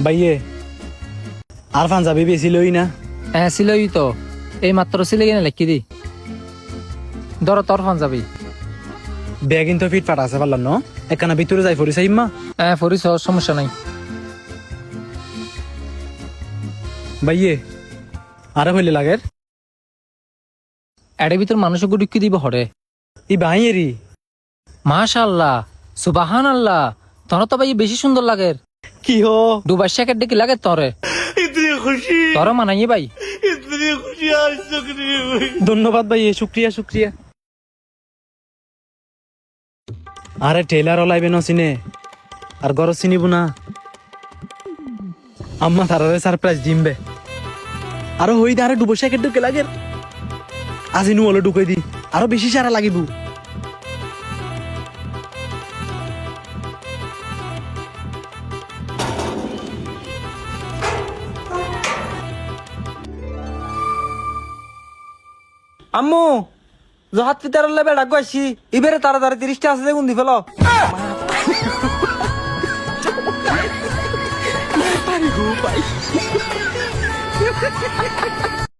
ভাইয়ে আর পাঞ্জাবি বেশি লই না। হ্যাঁ সিলই তো, এই মাত্র সিলে কিনে লেখি দি। ধরো তোর পাঞ্জাবি। ব্যাগ কিন্তু ফিট ফাটা আছে পারলাম না, একখানা ভিতরে যাই পড়ি সাইম্মা। হ্যাঁ ফরিস, সমস্যা নাই। ভাইয়ে আরে হইলে লাগের এর ভিতর মানুষ গুড়ি দিব হরে। ই ভাইয়েরি মাশাআল্লাহ, সুবাহান আল্লাহ, তোর তো ভাই বেশি সুন্দর লাগে। কি হো দুবাই শ্যাকের ডেকে লাগে তরে, তোর মানাইয়ে ভাই। ধন্যবাদ ভাইয়ে, শুক্রিয়া শুক্রিয়া। আরে টেলার লাইবে ন চিনে আর গরজ চিনিব না, আম্মা তারারে সারপ্রাইজ দিমবে। আরো হই দে, আরে ডুবো শ্যাকের ঢুকে লাগের আজি নু হলো ঢুকে দি, আরো বেশি সারা লাগিব। আম্মু জহাত পিতার লেবে ডাক আসছি, এবারে তাড়াতাড়ি 30টা আছে দেখুন দি ফেলো।